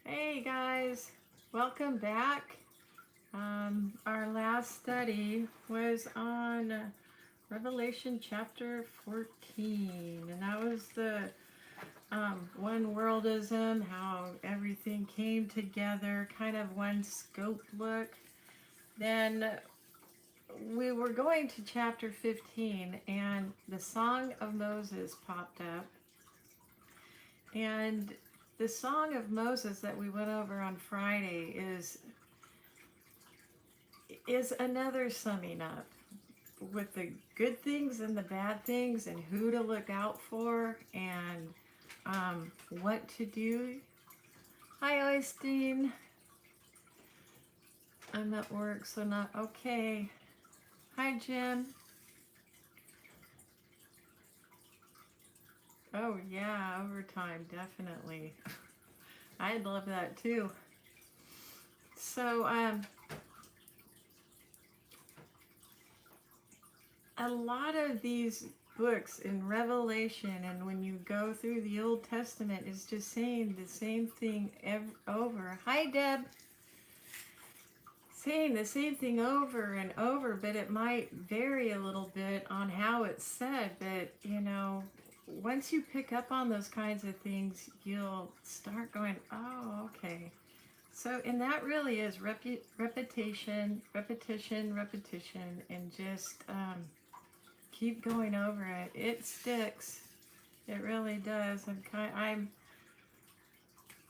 Hey guys, welcome back. Our last study was on Revelation chapter 14, and that was the one worldism, how everything came together, kind of one scope look. Then we were going to chapter 15, and the Song of Moses popped up. And the Song of Moses that we went over on Friday is another summing up with the good things and the bad things and who to look out for and what to do. Hi, Oystein. I'm at work, so not okay. Hi, Jim. Oh, yeah, overtime, definitely. I'd love that too. So, a lot of these books in Revelation, and when you go through the Old Testament, is just saying the same thing over. Hi, Deb. Saying the same thing over and over, but it might vary a little bit on how it's said. But once you pick up on those kinds of things, you'll start going, oh, okay. So, and that really is repetition, and just keep going over it. It sticks. It really does. I'm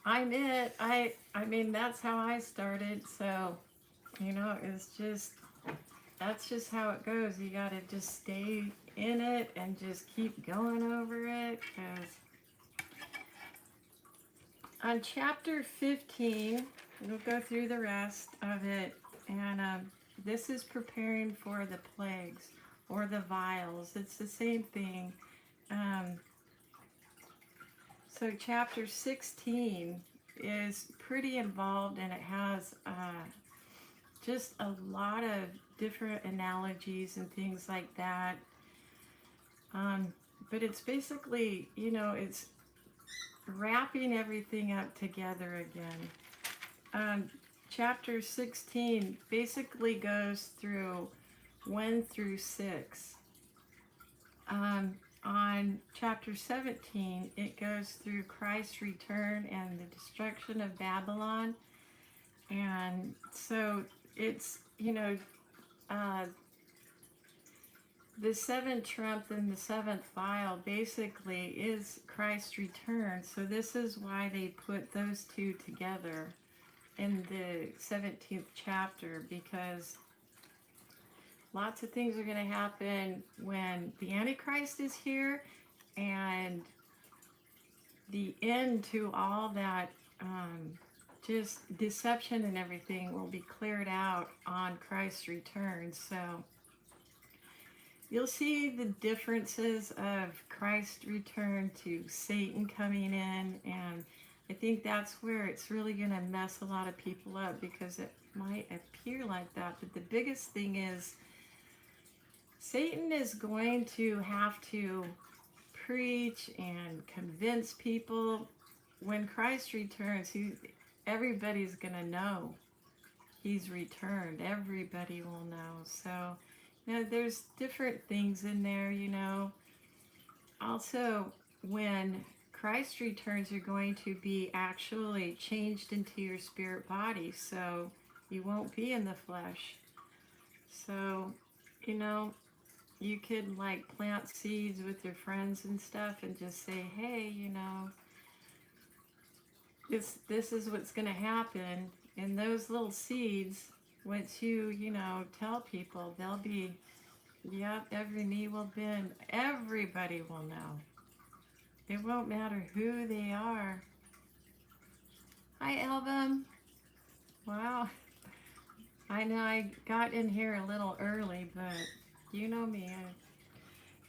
it. I mean, that's how I started. So, it's just, that's just how it goes. You got to just stay in it and just keep going over it. Because on chapter 15, we'll go through the rest of it. And this is preparing for the plagues or the vials. It's the same thing. So chapter 16 is pretty involved, and it has just a lot of different analogies and things like that. But it's basically, it's wrapping everything up together again. Chapter 16 basically goes through 1 through 6. On chapter 17, it goes through Christ's return and the destruction of Babylon. And so it's, the seventh trump and the seventh vial basically is Christ's return. So this is why they put those two together in the 17th chapter, because lots of things are going to happen when the Antichrist is here, and the end to all that just deception and everything will be cleared out on Christ's return. So you'll see the differences of Christ's return to Satan coming in, and I think that's where it's really going to mess a lot of people up, because it might appear like that. But the biggest thing is Satan is going to have to preach and convince people. When Christ returns, everybody's going to know he's returned. Everybody will know. So, there's different things in there, Also, when Christ returns, you're going to be actually changed into your spirit body. So, you won't be in the flesh. So, you could plant seeds with your friends and stuff and just say, hey, this is what's going to happen. And those little seeds, once you tell people, they'll be, yep, every knee will bend. Everybody will know. It won't matter who they are. Hi, Elvin. Wow. I know I got in here a little early, but you know me. I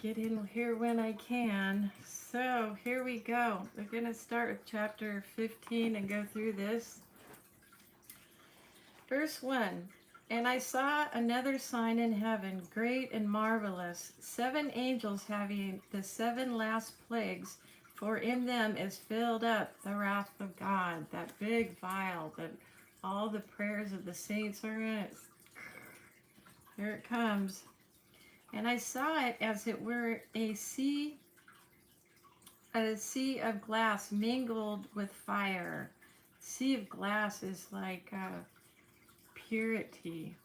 get in here when I can. So here we go. We're going to start with chapter 15 and go through this. Verse 1. And I saw another sign in heaven, great and marvelous, 7 angels having the 7 last plagues, For in them is filled up the wrath of God, that big vial that all the prayers of the saints are in it. Here it comes. And I saw it as it were a sea of glass mingled with fire. Sea of glass is like purity.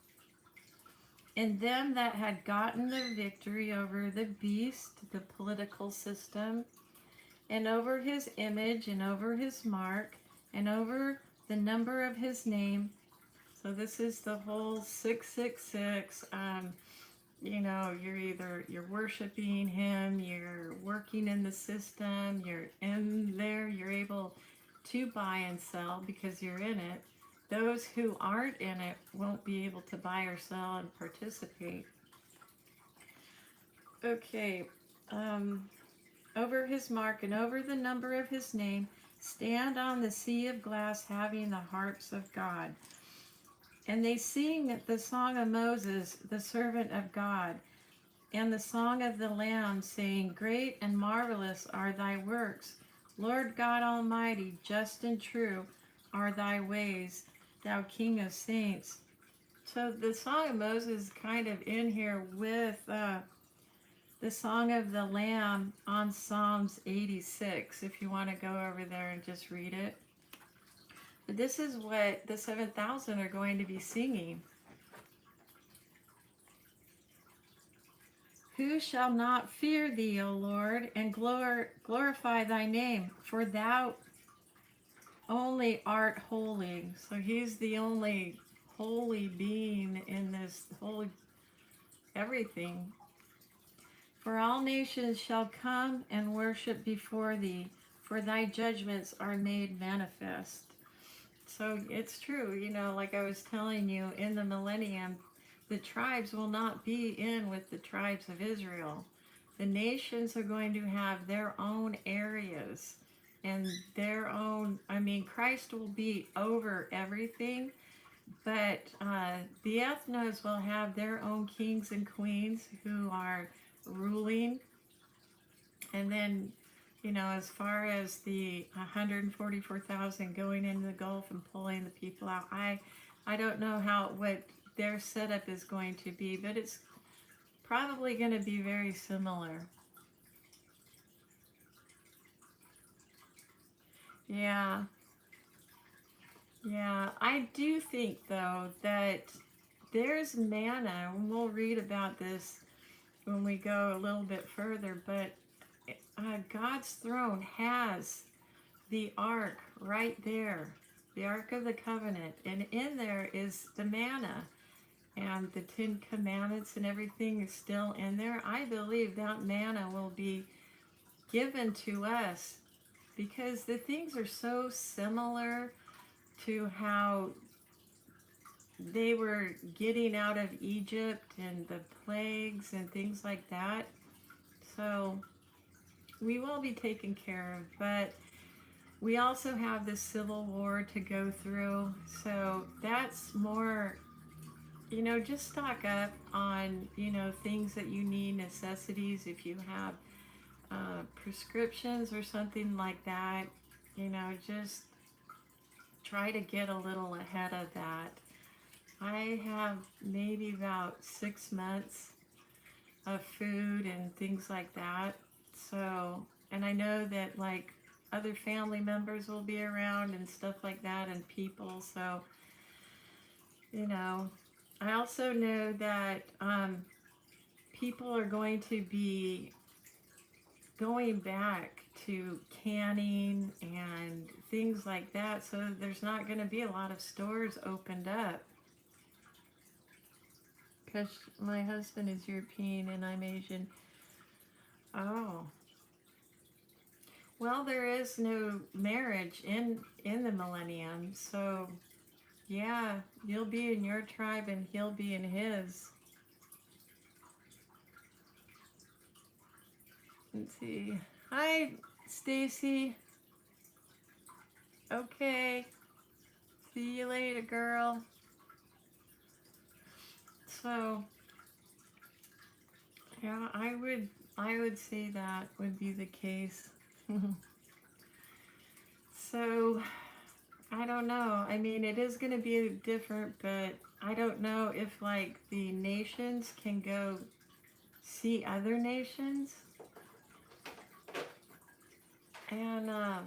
And them that had gotten the victory over the beast, the political system, and over his image, and over his mark, and over the number of his name. So this is the whole 666. You're worshiping him, you're working in the system, you're in there, you're able to buy and sell because you're in it. Those who aren't in it won't be able to buy or sell and participate. Okay, over his mark and over the number of his name, stand on the sea of glass having the harps of God. And they sing the song of Moses, the servant of God, and the song of the Lamb, saying, Great and marvelous are thy works, Lord God Almighty, just and true are thy ways, thou King of saints. So the song of Moses is kind of in here with the song of the Lamb on Psalms 86, if you want to go over there and just read it. But this is what the 7,000 are going to be singing. Who shall not fear thee, O Lord, and glorify thy name? For thou only art holy. So he's the only holy being in this whole everything. For all nations shall come and worship before thee, for thy judgments are made manifest. So it's true, like I was telling you, in the millennium, the tribes will not be in with the tribes of Israel. The nations are going to have their own areas and their own, Christ will be over everything, but the ethnos will have their own kings and queens who are ruling. And then, as far as the 144,000 going into the Gulf and pulling the people out, I don't know what their setup is going to be, but it's probably going to be very similar. Yeah. Yeah, I do think, though, that there's manna, and we'll read about this when we go a little bit further, but God's throne has the ark right there, the Ark of the Covenant, and in there is the manna, and the 10 Commandments and everything is still in there. I believe that manna will be given to us because the things are so similar to how they were getting out of Egypt and the plagues and things like that. So we will be taken care of, but we also have the Civil War to go through. So that's more, just stock up on, things that you need, necessities. If you have prescriptions or something like that, just try to get a little ahead of that. I have maybe about 6 months of food and things like that. So, and I know that like other family members will be around and stuff like that, and people. So, I also know that people are going to be going back to canning and things like that. So there's not going to be a lot of stores opened up. Because my husband is European and I'm Asian. Oh. Well, there is no marriage in the millennium. So, yeah, you'll be in your tribe and he'll be in his. Let's see. Hi, Stacy. Okay. See you later, girl. So, yeah, I would say that would be the case. So, I don't know. I mean, it is going to be different, but I don't know if, like, the nations can go see other nations. And, I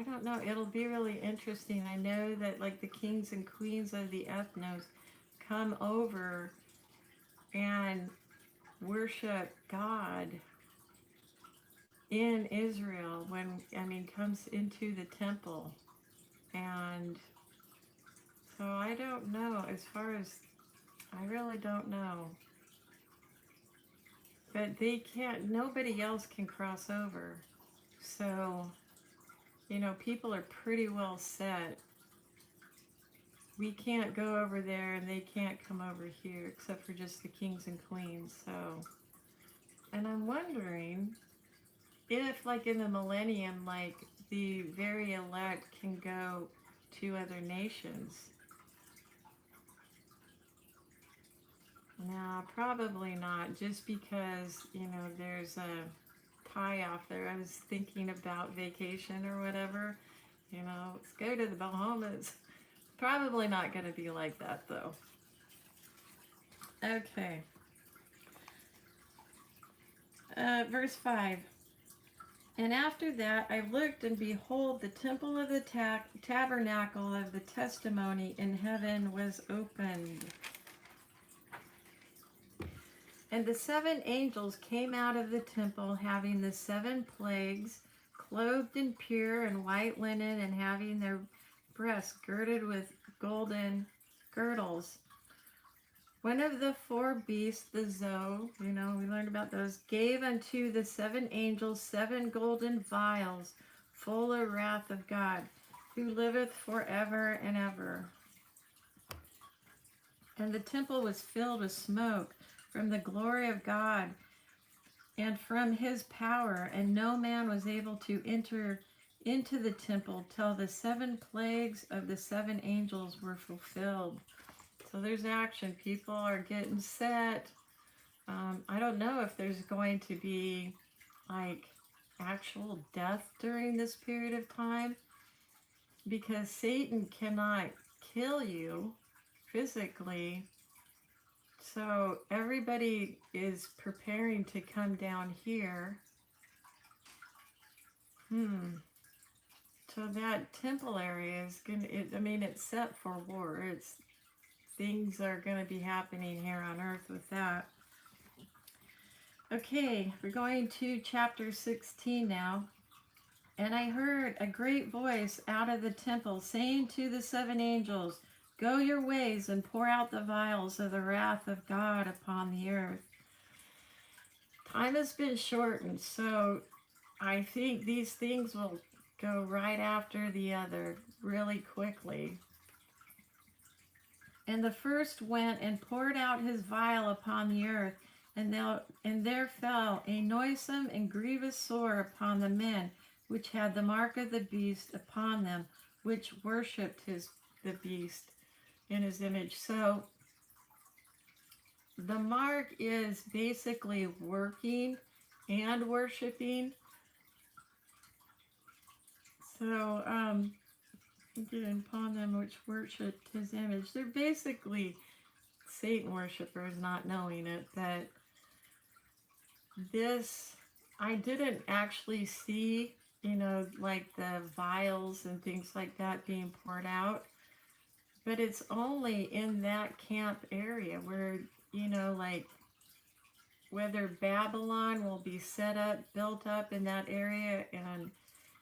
don't know. It'll be really interesting. I know that, like, the kings and queens of the ethnos come over and worship God in Israel when, I mean, comes into the temple. And so I don't know. As far as, I really don't know. But they can't, nobody else can cross over. So, you know, people are pretty well set. We can't go over there and they can't come over here except for just the kings and queens. So, and I'm wondering if, like, in the millennium, like, the very elect can go to other nations. No, probably not, just because, you know, there's a tie off there. I was thinking about vacation or whatever, you know, let's go to the Bahamas. Probably not going to be like that, though. Okay. Verse 5. And after that I looked, and behold, the temple of the tabernacle of the testimony in heaven was opened. And the 7 angels came out of the temple, having the 7 plagues, clothed in pure and white linen, and having their breasts girded with golden girdles. One of the 4 beasts, the Zoe, you know, we learned about those, gave unto the 7 angels 7 golden vials, full of wrath of God, who liveth forever and ever. And the temple was filled with smoke from the glory of God and from his power, and no man was able to enter into the temple till the 7 plagues of the 7 angels were fulfilled. So there's action. People are getting set. I don't know if there's going to be, like, actual death during this period of time, because Satan cannot kill you physically. So everybody is preparing to come down here. So that temple area is gonna, I mean, it's set for war. Things are going to be happening here on earth with that. Okay, we're going to chapter 16 now. And I heard a great voice out of the temple saying to the 7 angels, Go your ways and pour out the vials of the wrath of God upon the earth. Time has been shortened, so I think these things will go right after the other really quickly. And the first went and poured out his vial upon the earth, and there fell a noisome and grievous sore upon the men which had the mark of the beast upon them, which worshipped the beast in his image. So the mark is basically working and worshiping. So upon them which worshipped his image. They're basically Satan worshippers, not knowing it. But this, I didn't actually see, you know, like the vials and things like that being poured out. But it's only in that camp area where, you know, like, whether Babylon will be set up, built up in that area, and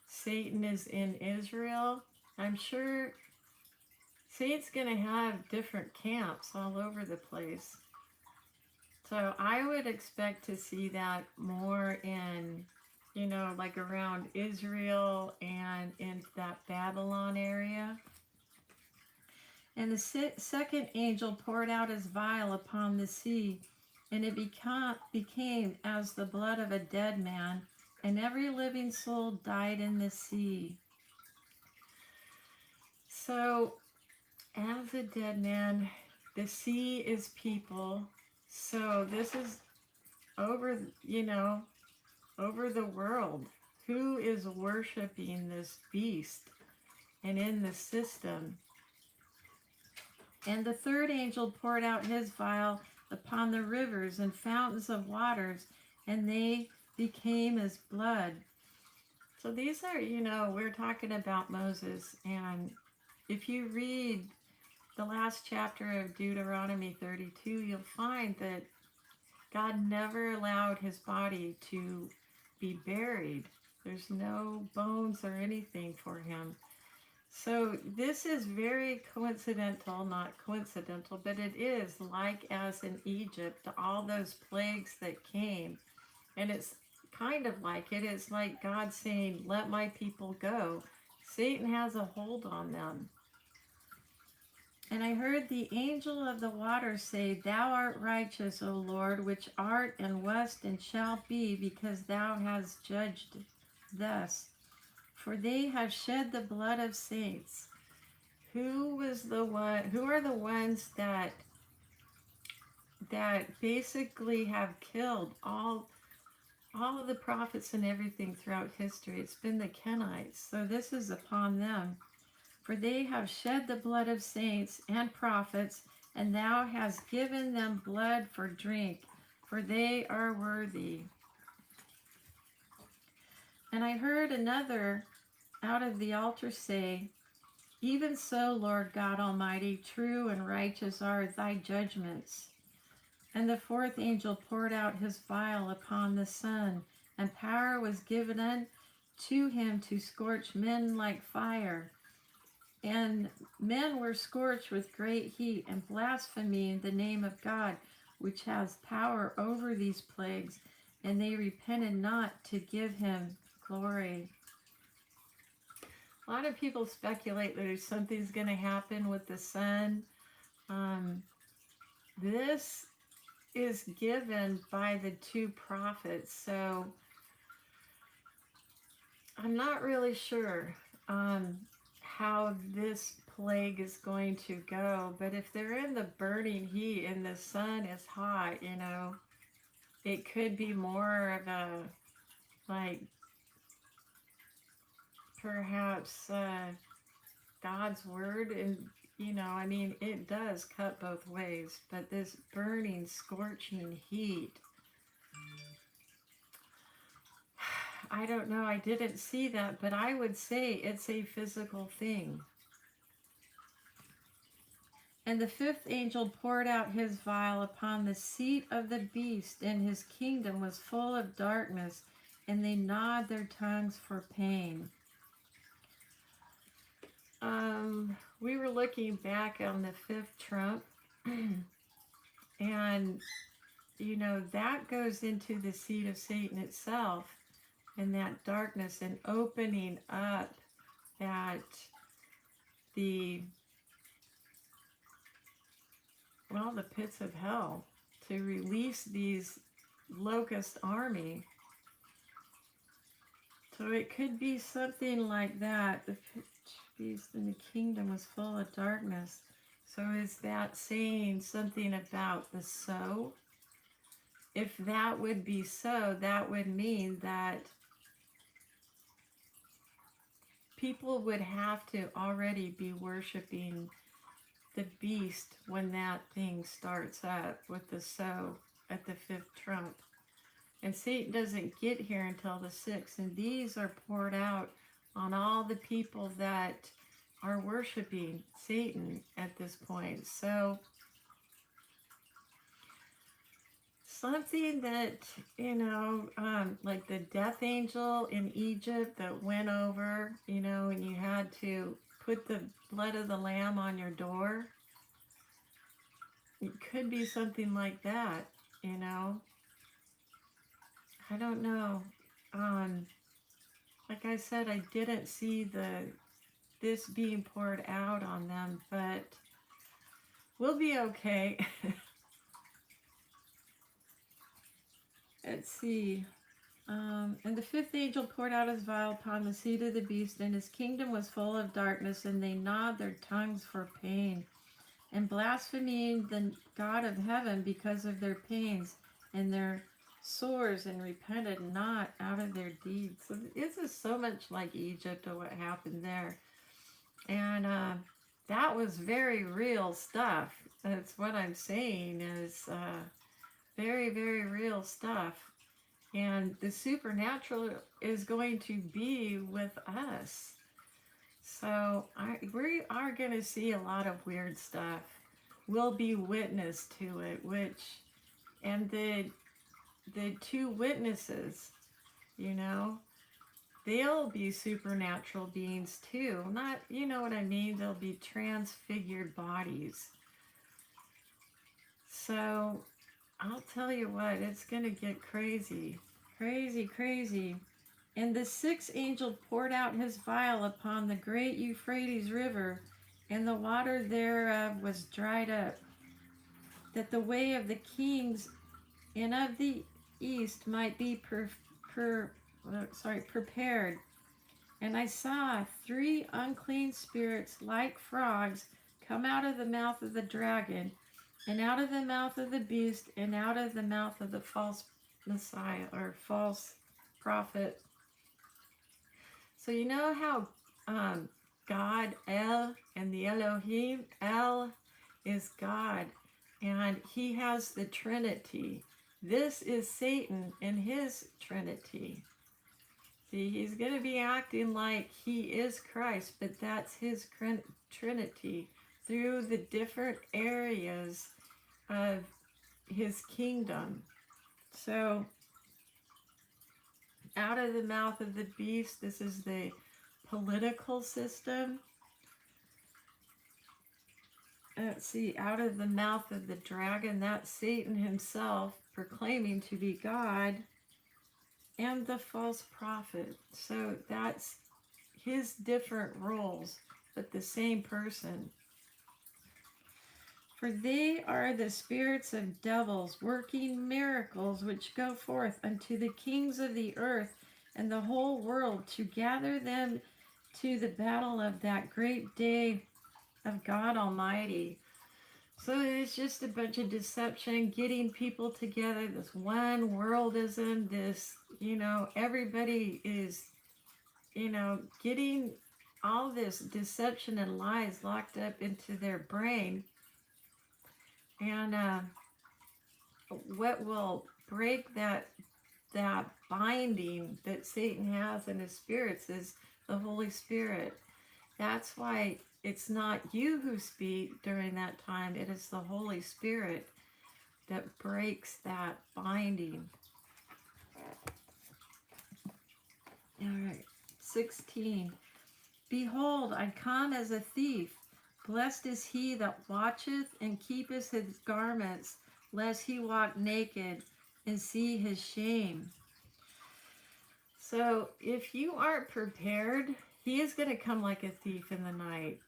Satan is in Israel. I'm sure Satan's going to have different camps all over the place. So I would expect to see that more in, you know, like around Israel and in that Babylon area. And the second angel poured out his vial upon the sea, and it became as the blood of a dead man, and every living soul died in the sea. So, as a dead man, the sea is people. So this is over, you know, over the world. Who is worshiping this beast and in the system? And the third angel poured out his vial upon the rivers and fountains of waters, and they became as blood. So these are, we're talking about Moses. And if you read the last chapter of Deuteronomy 32, you'll find that God never allowed his body to be buried. There's no bones or anything for him. So this is very coincidental, not coincidental, but it is like as in Egypt, all those plagues that came. And it's kind of like it is like God saying, let my people go. Satan has a hold on them. And I heard the angel of the water say, Thou art righteous, O Lord, which art and wast and shalt be, because thou hast judged thus. For they have shed the blood of saints. Who are the ones that basically have killed all of the prophets and everything throughout history? It's been the Kenites. So this is upon them. For they have shed the blood of saints and prophets, and thou hast given them blood for drink, for they are worthy. And I heard another out of the altar say, Even so, Lord God Almighty, true and righteous are thy judgments. And the fourth angel poured out his vial upon the sun, and power was given unto him to scorch men like fire. And men were scorched with great heat, and blaspheming the name of God, which has power over these plagues, and they repented not to give him glory. A lot of people speculate that something's going to happen with the sun. This is given by the two prophets, so I'm not really sure how this plague is going to go, but if they're in the burning heat and the sun is hot, it could be more of a, like, perhaps God's word. And it does cut both ways, but this burning, scorching heat, I don't know, I didn't see that, but I would say it's a physical thing. And the fifth angel poured out his vial upon the seat of the beast, and his kingdom was full of darkness, and they gnawed their tongues for pain. We were looking back on the fifth trump, and that goes into the seat of Satan itself, and that darkness, and opening up the pits of hell to release these locust army. So it could be something like that. The beast in the kingdom was full of darkness. So is that saying something about the sow? If that would be so, that would mean that people would have to already be worshiping the beast when that thing starts up with the sow at the fifth trump. And Satan doesn't get here until the 6th. And these are poured out on all the people that are worshiping Satan at this point. So something that, like the death angel in Egypt that went over, and you had to put the blood of the lamb on your door. It could be something like that, I don't know. Like I said, I didn't see this being poured out on them, but we'll be okay. Let's see. And the fifth angel poured out his vial upon the seat of the beast, and his kingdom was full of darkness, and they gnawed their tongues for pain, and blaspheming the God of heaven because of their pains, and their sores and repented not out of their deeds. So this is so much like Egypt or what happened there. And that was very real stuff. That's what I'm saying is very, very real stuff. And the supernatural is going to be with us. So we are going to see a lot of weird stuff. We'll be witness to it, and the two witnesses, you know, they'll be supernatural beings too. Not, you know what I mean? They'll be transfigured bodies. So I'll tell you what, it's going to get crazy. Crazy, crazy. And the sixth angel poured out his vial upon the great Euphrates River, and the water thereof was dried up, that the way of the kings and of the east might be prepared. And I saw three unclean spirits like frogs come out of the mouth of the dragon, and out of the mouth of the beast, and out of the mouth of the false Messiah or false prophet. So you know how God, El, and the Elohim, El is God, and he has the Trinity. This is Satan and his Trinity. See, he's going to be acting like he is Christ, but that's his Trinity through the different areas of his kingdom. So, out of the mouth of the beast, this is the political system. Let's see, out of the mouth of the dragon, that's Satan himself proclaiming to be God, and the false prophet. So that's his different roles, but the same person. For they are the spirits of devils, working miracles, which go forth unto the kings of the earth and the whole world, to gather them to the battle of that great day of God Almighty. So it's just a bunch of deception, getting people together, this one worldism, this, everybody is, getting all this deception and lies locked up into their brain. And what will break that binding that Satan has in his spirits is the Holy Spirit. That's why it's not you who speak during that time. It is the Holy Spirit that breaks that binding. All right, 16. Behold, I come as a thief. Blessed is he that watcheth and keepeth his garments, lest he walk naked and see his shame. So if you aren't prepared, he is going to come like a thief in the night.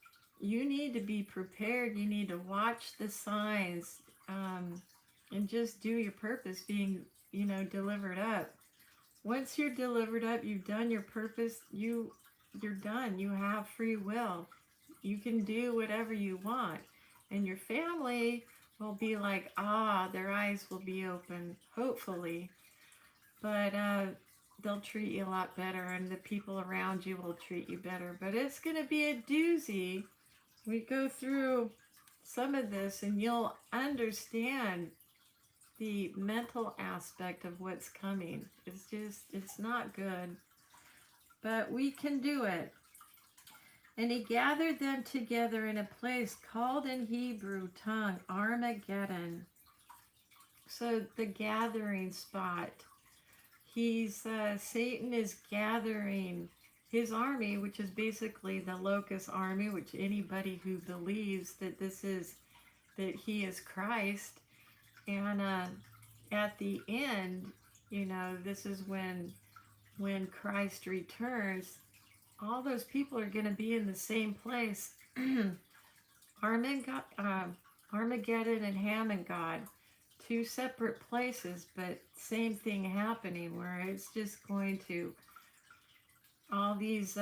You need to be prepared. You need to watch the signs and just do your purpose being, delivered up. Once you're delivered up, you've done your purpose, you're done. You have free will. You can do whatever you want. And your family will be like, their eyes will be open, hopefully. But they'll treat you a lot better, and the people around you will treat you better. But it's going to be a doozy. We go through some of this, and you'll understand the mental aspect of what's coming. It's not good. But we can do it. And he gathered them together in a place called in Hebrew tongue Armageddon. So the gathering spot. Satan is gathering his army, which is basically the locust army, which anybody who believes that that he is Christ. And at the end, this is when Christ returns. All those people are going to be in the same place. Armageddon and Hamon-God. Two separate places, but same thing happening, where it's just going to, all these,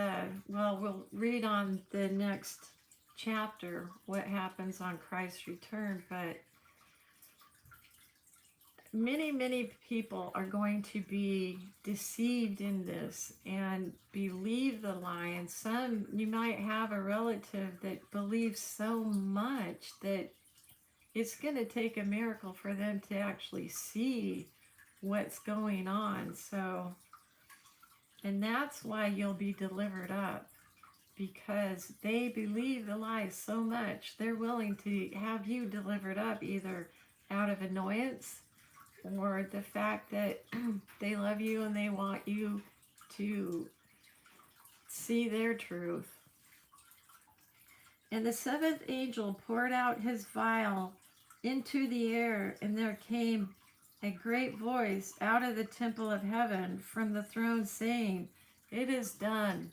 we'll read on the next chapter what happens on Christ's return, but many people are going to be deceived in this and believe the lie. And some, you might have a relative that believes so much that it's going to take a miracle for them to actually see what's going on. So, and that's why you'll be delivered up, because they believe the lies so much, they're willing to have you delivered up either out of annoyance or the fact that they love you and they want you to see their truth. And the seventh angel poured out his vial into the air, and there came a great voice out of the temple of heaven from the throne saying, "It is done."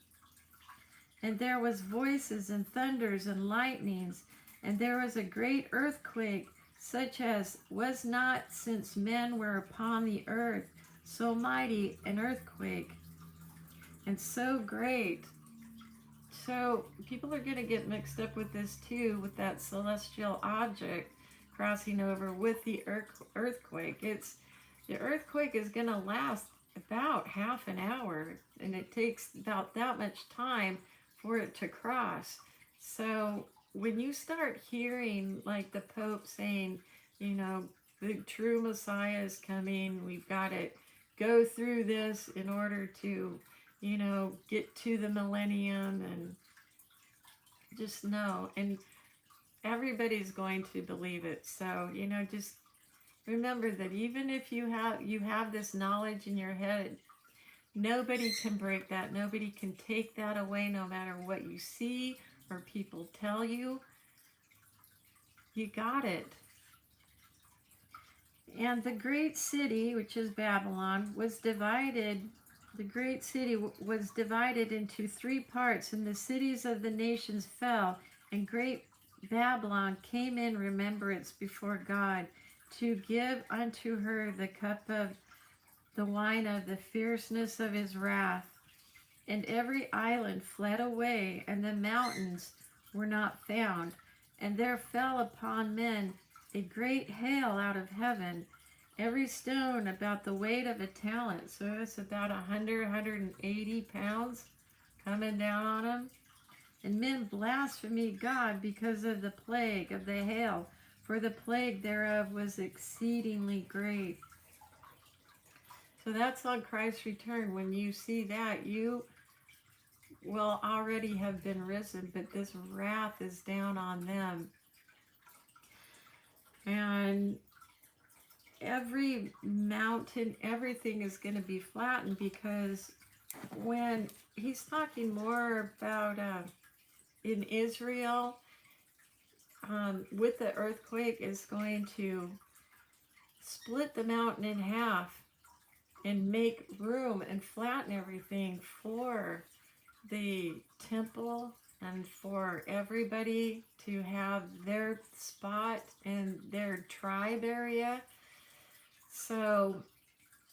And there was voices and thunders and lightnings, and there was a great earthquake, such as was not since men were upon the earth, so mighty an earthquake, and so great. So people are going to get mixed up with this too, with that celestial object crossing over with the earthquake. The earthquake is going to last about half an hour, and it takes about that much time for it to cross. So when you start hearing like the Pope saying, you know, the true Messiah is coming, we've got to go through this in order to, you know, get to the millennium, and just know, and everybody's going to believe it. So, you know, just remember that even if you have this knowledge in your head, nobody can break that. Nobody can take that away, no matter what you see or people tell you. You got it. And the great city, which is Babylon, was divided. The great city was divided into three parts, and the cities of the nations fell, and great Babylon came in remembrance before God to give unto her the cup of the wine of the fierceness of his wrath. And every island fled away, and the mountains were not found. And there fell upon men a great hail out of heaven, every stone about the weight of a talent. So it's about 180 pounds coming down on them. And men blasphemed God because of the plague of the hail, for the plague thereof was exceedingly great. So that's on Christ's return. When you see that, you will already have been risen, but this wrath is down on them. And every mountain, everything is going to be flattened, because when he's talking more about in Israel, with the earthquake, is going to split the mountain in half and make room and flatten everything for the temple and for everybody to have their spot in their tribe area. So,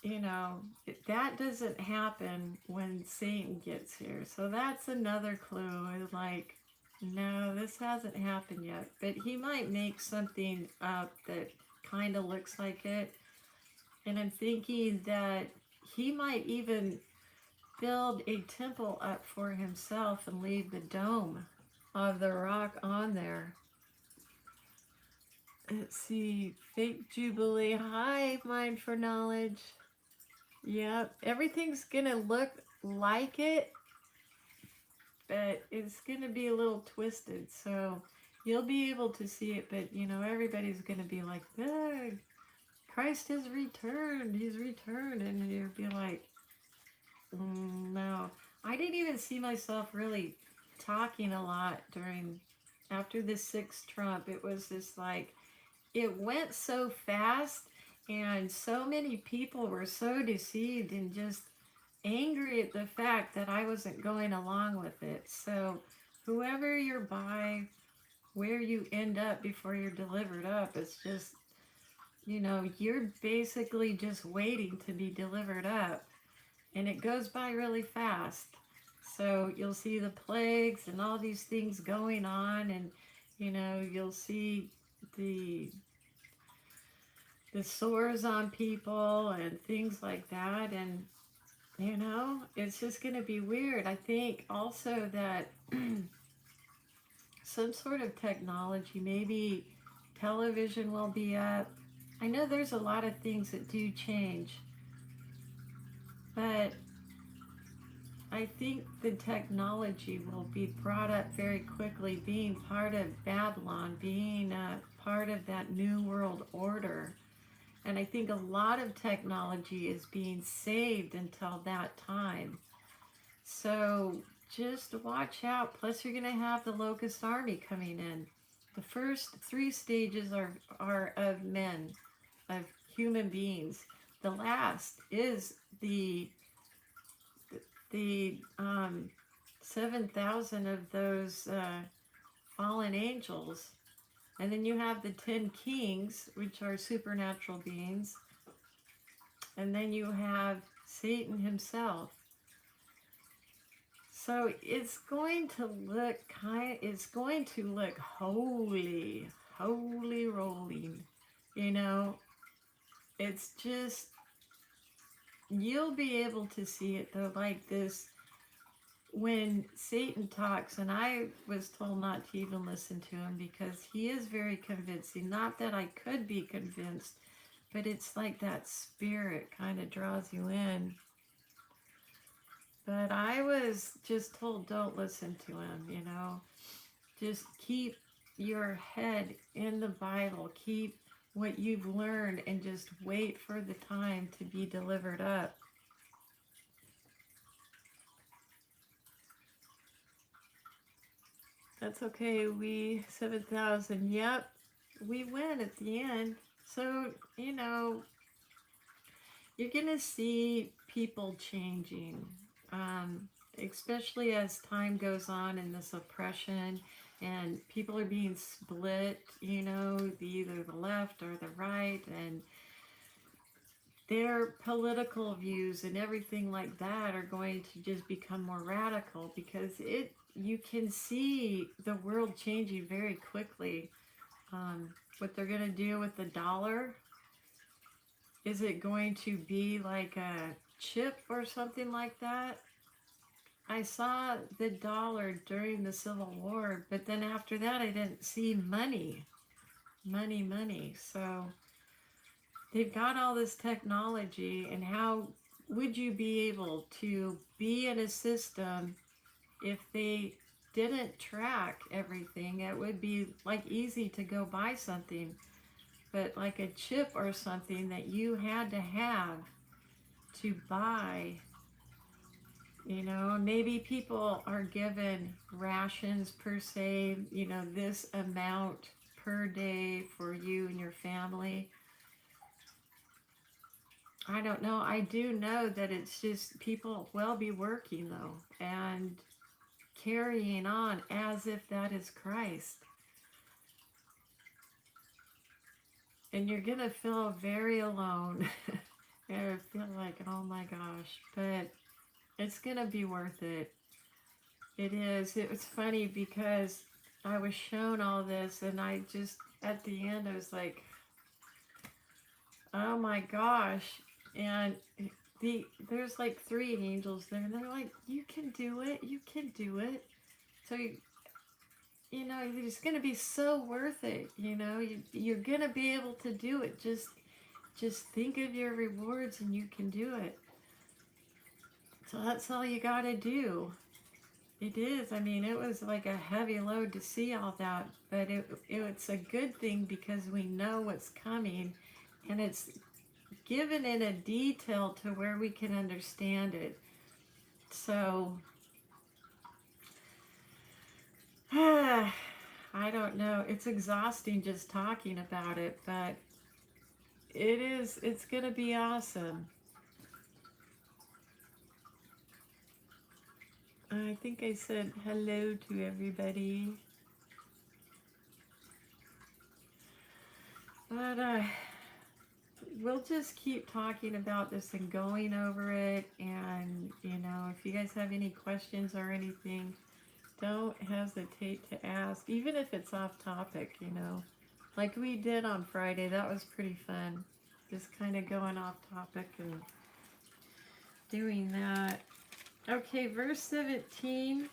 you know, that doesn't happen when Satan gets here. So that's another clue. Is like, no, this hasn't happened yet. But he might make something up that kind of looks like it. And I'm thinking that he might even build a temple up for himself and leave the dome of the rock on there. Let's see, fake Jubilee. Hi, Mind for Knowledge. Yep, everything's gonna look like it, but it's gonna be a little twisted. So you'll be able to see it, but you know, everybody's gonna be like, ah, Christ has returned, he's returned. And you'll be like, no. I didn't even see myself really talking a lot after the sixth trump. It was just like, it went so fast, and so many people were so deceived and just angry at the fact that I wasn't going along with it. So whoever you're by, where you end up before you're delivered up, it's just, you know, you're basically just waiting to be delivered up. And it goes by really fast. So you'll see the plagues and all these things going on, and you know, you'll see the the sores on people and things like that. And, you know, it's just going to be weird. I think also that some sort of technology, maybe television will be up. I know there's a lot of things that do change, but I think the technology will be brought up very quickly, being part of Babylon, being a part of that new world order. And I think a lot of technology is being saved until that time. So just watch out. Plus, you're going to have the locust army coming in. The first three stages are of men, of human beings. The last is the 7,000 of those fallen angels. And then you have the 10 kings, which are supernatural beings. And then you have Satan himself. So it's going to look it's going to look holy rolling. You know, it's just, you'll be able to see it though, like this, when Satan talks, and I was told not to even listen to him because he is very convincing. Not that I could be convinced, but it's like that spirit kind of draws you in. But I was just told, don't listen to him, you know. Just keep your head in the Bible. Keep what you've learned and just wait for the time to be delivered up. That's okay. We 7,000. Yep, we win at the end. So, you know, you're going to see people changing, especially as time goes on in this oppression and people are being split, you know, either the left or the right, and their political views and everything like that are going to just become more radical because you can see the world changing very quickly. What they're going to do with the dollar, is it going to be like a chip or something like that? I saw the dollar during the Civil War, but then after that I didn't see money. So they've got all this technology, and how would you be able to be in a system if they didn't track everything? It would be like easy to go buy something, but like a chip or something that you had to have to buy, you know, maybe people are given rations per se, you know, this amount per day for you and your family. I don't know. I do know that it's just people will be working though and carrying on as if that is Christ. And you're going to feel very alone. I feel like, oh my gosh, but it's going to be worth it. It is. It was funny because I was shown all this and I just, at the end, I was like, oh my gosh. And there's like 3 angels there and they're like, you can do it. You can do it. So, you know, it's going to be so worth it. You know, you're going to be able to do it. Just think of your rewards and you can do it. So that's all you got to do. It is. I mean, it was like a heavy load to see all that, but it's a good thing because we know what's coming, and it's given in a detail to where we can understand it. So, I don't know. It's exhausting just talking about it, but it is. It's going to be awesome. I think I said hello to everybody. But we'll just keep talking about this and going over it. And, you know, if you guys have any questions or anything, don't hesitate to ask, even if it's off topic, you know. Like we did on Friday. That was pretty fun. Just kind of going off topic and doing that. Okay, verse 17.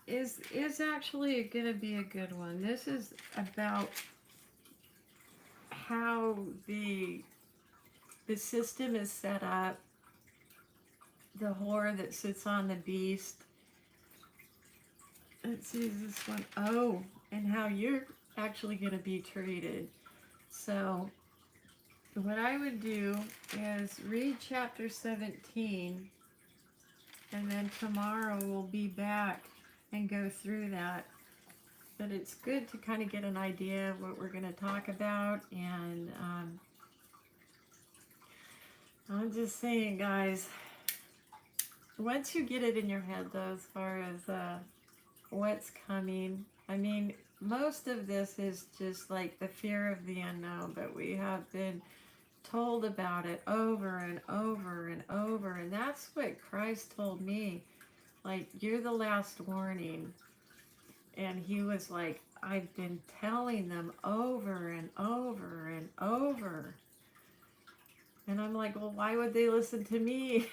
Is actually going to be a good one. This is about how the system is set up, the whore that sits on the beast. Let's see, is this one? Oh, and how you're actually going to be treated. So what I would do is read chapter 17, and then tomorrow we'll be back and go through that. But it's good to kind of get an idea of what we're going to talk about. And I'm just saying, guys, once you get it in your head, though, as far as what's coming, I mean, most of this is just like the fear of the unknown, but we have been told about it over and over and over. And that's what Christ told me. Like, you're the last warning. And he was like, I've been telling them over and over and over. And I'm like, well, why would they listen to me?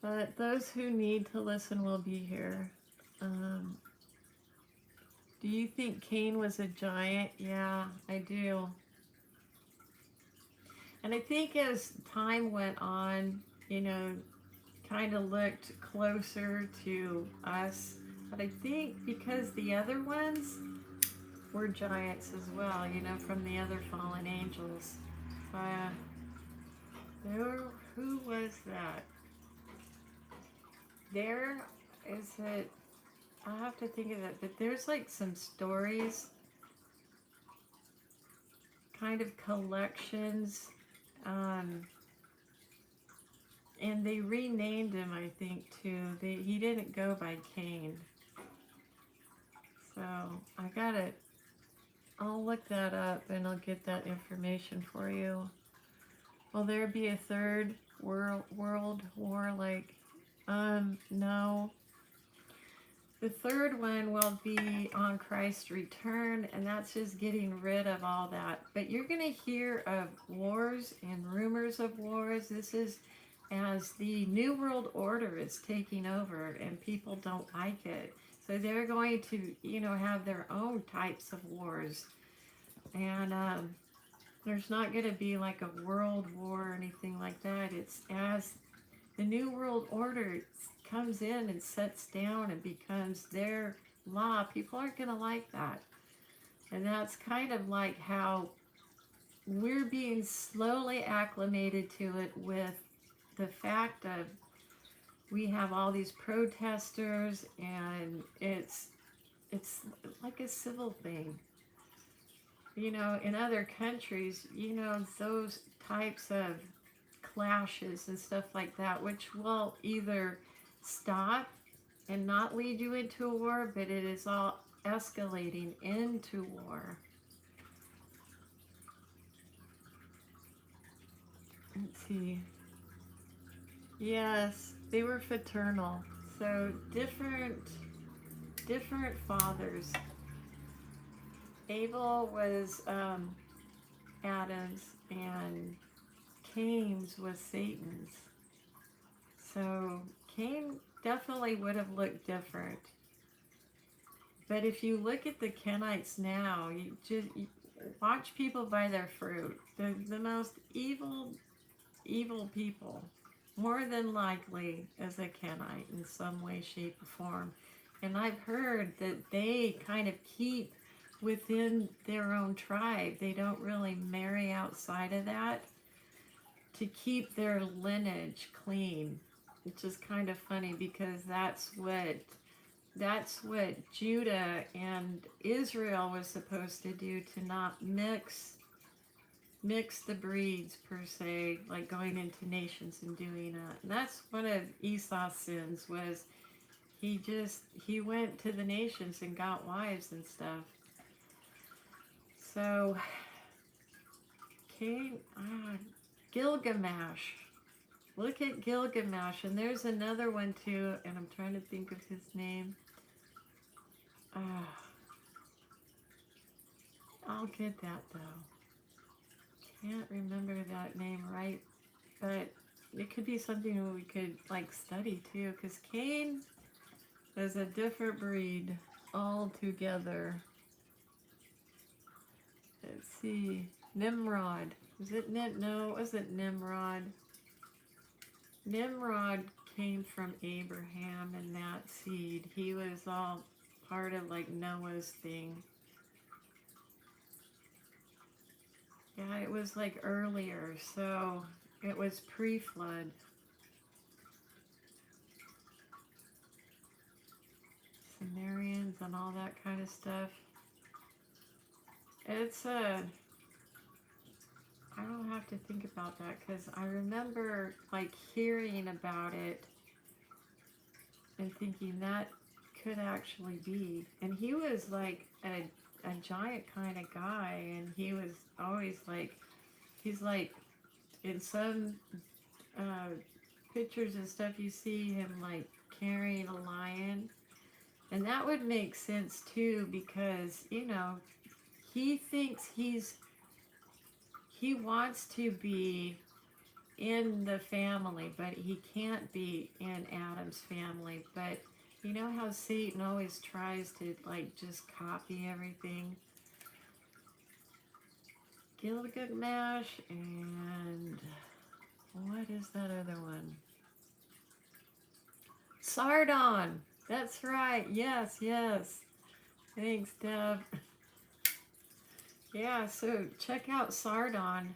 But those who need to listen will be here. Do you think Cain was a giant? Yeah, I do. And I think as time went on, you know, kind of looked closer to us. But I think because the other ones were giants as well, you know, from the other fallen angels. Who was that? There is it. I'll have to think of it, but there's like some stories, kind of collections, and they renamed him, I think, too. He didn't go by Cain. So I'll look that up and I'll get that information for you. Will there be a third world war? Like, no. The third one will be on Christ's return, and that's just getting rid of all that. But you're going to hear of wars and rumors of wars. This is as the New World Order is taking over, and people don't like it. So they're going to, you know, have their own types of wars. And there's not going to be like a world war or anything like that. It's as the New World Order comes in and sets down and becomes their law, people aren't going to like that. And that's kind of like how we're being slowly acclimated to it, with the fact of we have all these protesters, and it's like a civil thing. You know, in other countries, you know, those types of clashes and stuff like that, which will either stop and not lead you into a war, but it is all escalating into war. Let's see. Yes, they were fraternal. So different fathers. Abel was Adam's, and Cain's was Satan's. So Cain definitely would have looked different. But if you look at the Kenites now, you watch people by their fruit. They're the most evil people. More than likely as a Kenite in some way, shape, or form. And I've heard that they kind of keep within their own tribe. They don't really marry outside of that to keep their lineage clean. Which is kind of funny, because that's what Judah and Israel was supposed to do, to not mix the breeds per se, like going into nations and doing that. And that's one of Esau's sins, was he went to the nations and got wives and stuff. So Gilgamesh. Look at Gilgamesh, and there's another one too, and I'm trying to think of his name. I'll get that though. Can't remember that name right, but it could be something we could like study too, because Cain is a different breed altogether. Let's see, Nimrod. Was it No, it wasn't Nimrod. Nimrod came from Abraham and that seed. He was all part of like Noah's thing. Yeah, it was like earlier, so it was pre-flood. Sumerians and all that kind of stuff. It's I don't have to think about that because I remember like hearing about it and thinking that could actually be. And he was like a giant kind of guy, and he was always like, he's like in some pictures and stuff you see him like carrying a lion, and that would make sense too because he thinks he wants to be in the family, but he can't be in Adam's family. But you know how Satan always tries to like just copy everything? Gilgamesh and what is that other one? Sardon. That's right. Yes, yes. Thanks, Deb. Yeah, so check out Sardon.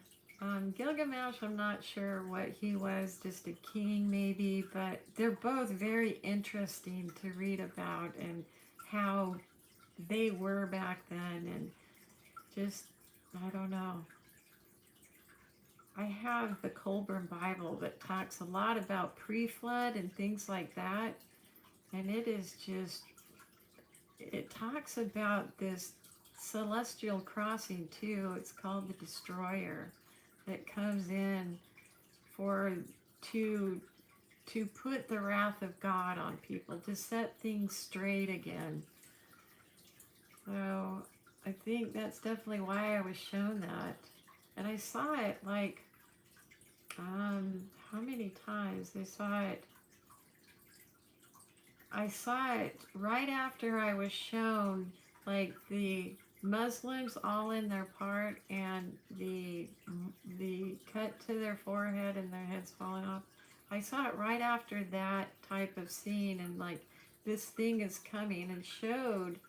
Gilgamesh, I'm not sure what he was, just a king maybe, but they're both very interesting to read about and how they were back then, and just, I don't know. I have the Colburn Bible that talks a lot about pre-flood and things like that, and it is just, it talks about this celestial crossing too. It's called the Destroyer, that comes in for to put the wrath of God on people, to set things straight again. So I think that's definitely why I was shown that. And I saw it like how many times? I saw it right after I was shown like the Muslims all in their part and the cut to their forehead and their heads falling off. I saw it right after that type of scene, and like this thing is coming, and showed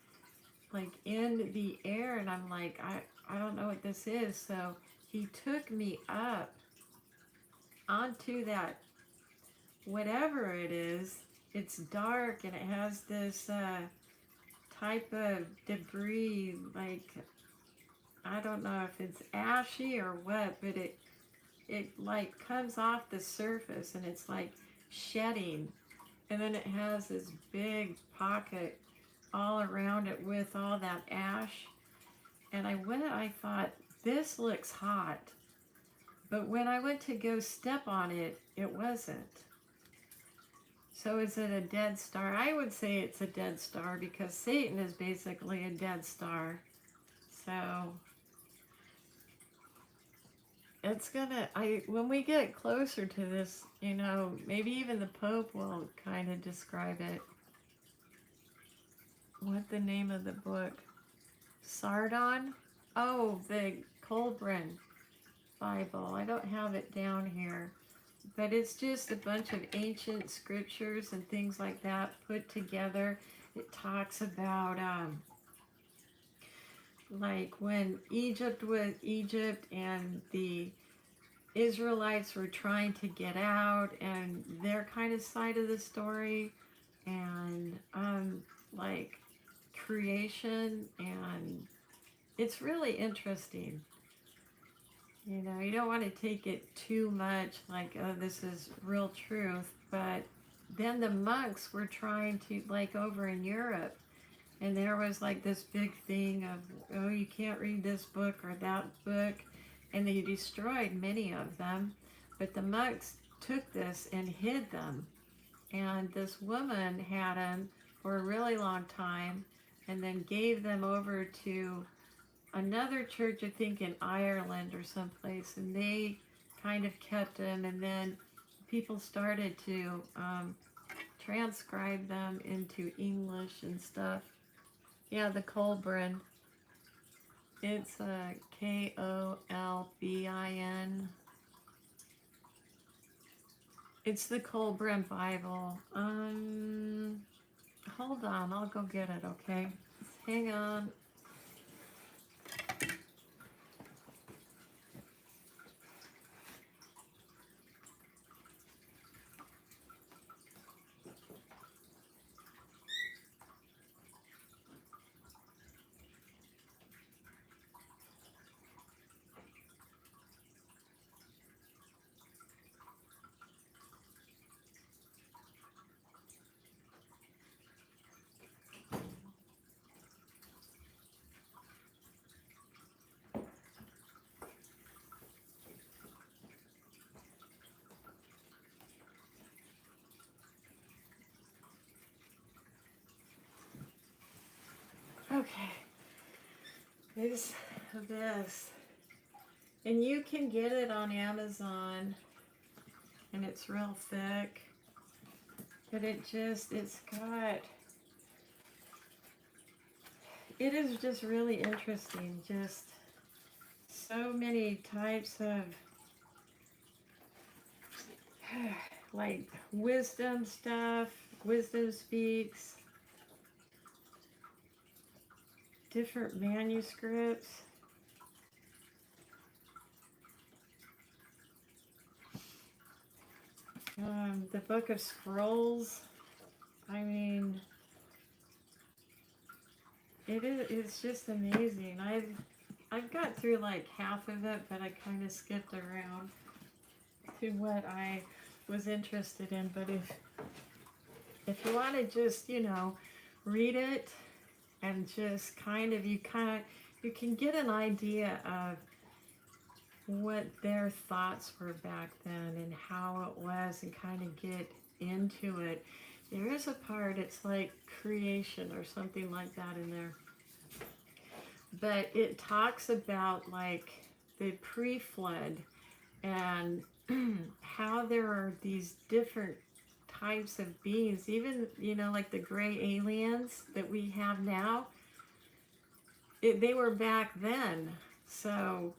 like in the air, and I'm like, I don't know what this is. So he took me up onto that whatever it is. It's dark and it has this type of debris, like I don't know if it's ashy or what, but it like comes off the surface and it's like shedding, and then it has this big pocket all around it with all that ash. And I thought, this looks hot, but when I went to go step on it, it wasn't. So is it a dead star? I would say it's a dead star because Satan is basically a dead star. So it's gonna, when we get closer to this, maybe even the Pope will kind of describe it. What the name of the book? Sardon? Oh, the Colburn Bible. I don't have it down here. But it's just a bunch of ancient scriptures and things like that put together. It talks about like when Egypt was Egypt and the Israelites were trying to get out, and their kind of side of the story, and like creation, and it's really interesting. You don't want to take it too much like, oh, this is real truth. But then the monks were trying to, like over in Europe, and there was like this big thing of, oh, you can't read this book or that book. And they destroyed many of them. But the monks took this and hid them. And this woman had them for a really long time. and then gave them over to another church, I think in Ireland or someplace, and they kind of kept them, and then people started to transcribe them into English and stuff. Yeah, the Colbrin. It's Kolbin. It's the Colbrin Bible. Hold on, I'll go get it, okay? Hang on. Okay. This. And you can get it on Amazon, and it's real thick. But it's got, it is just really interesting. Just so many types of, like, wisdom stuff, wisdom speaks, different manuscripts. The Book of Scrolls. I mean, it's just amazing. I've got through like half of it, but I kind of skipped around to what I was interested in. But if you want to just, you know, read it and just kind of, you can get an idea of what their thoughts were back then and how it was, and kind of get into it. There is a part, it's like creation or something like that in there. But it talks about like the pre-flood and how there are these different types of beings, even, you know, like the gray aliens that we have now. They were back then. So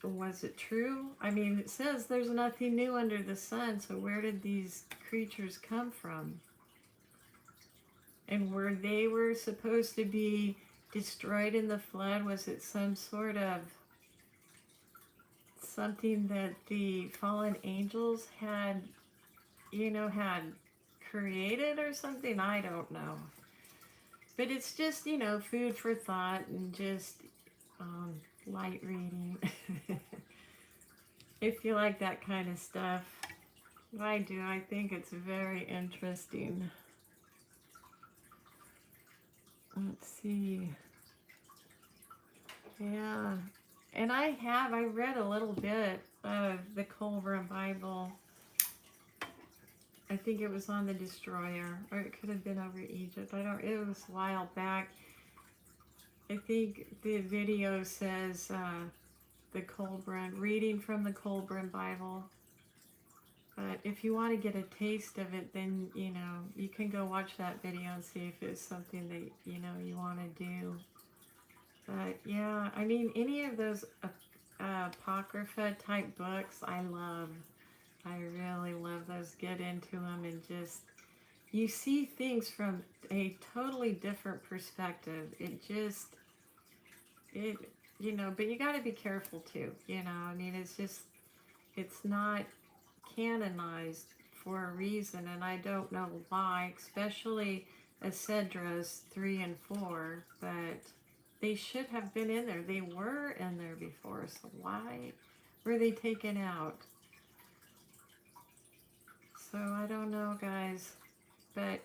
was it true? I mean, it says there's nothing new under the sun, so where did these creatures come from? And were they supposed to be destroyed in the flood? Was it some sort of something that the fallen angels had, you know, had created or something? I don't know. But it's just, you know, food for thought and just light reading. If you like that kind of stuff. I do. I think it's very interesting. Let's see. Yeah. And I read a little bit of the Colbrin Bible. I think it was on the Destroyer, or it could have been over Egypt. It was a while back. I think the video says the Colbrin, reading from the Colbrin Bible. But if you want to get a taste of it, then, you know, you can go watch that video and see if it's something that, you know, you want to do. But yeah, I mean, any of those Apocrypha type books, I love. I really love those. Get into them and just, you see things from a totally different perspective. You know, but you got to be careful too, you know. I mean, it's not canonized for a reason, and I don't know why, especially Esdras 3 and 4, but they should have been in there. They were in there before, so why were they taken out? So I don't know, guys, but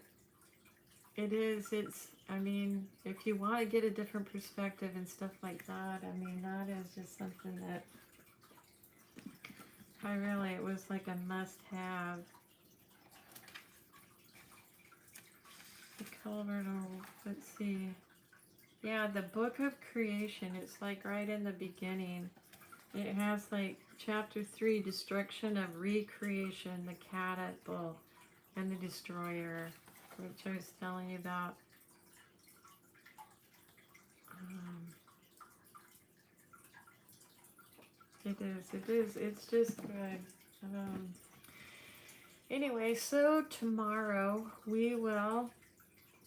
I mean, if you want to get a different perspective and stuff like that, I mean, that is just something that it was like a must-have. The Colbrin, let's see. Yeah, the book of creation, it's like right in the beginning. It has like chapter 3, destruction of recreation, the catapult, and the destroyer, which I was telling you about. Um, it's just good. Um, anyway, so tomorrow we will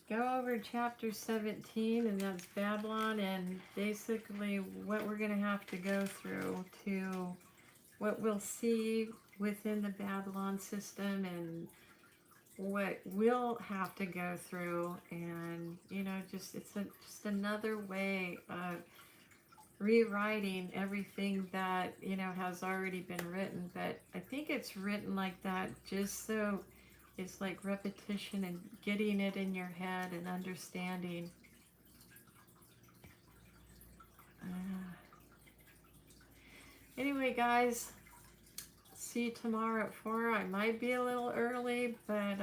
go over chapter 17, and that's Babylon, and basically what we're going to have to go through to what we'll see within the Babylon system, and what we'll have to go through, and just just another way of rewriting everything that has already been written. But I think it's written like that just so it's like repetition and getting it in your head and understanding. uh, anyway, guys, see you tomorrow at 4. I might be a little early, but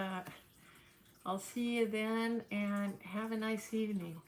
I'll see you then, and have a nice evening.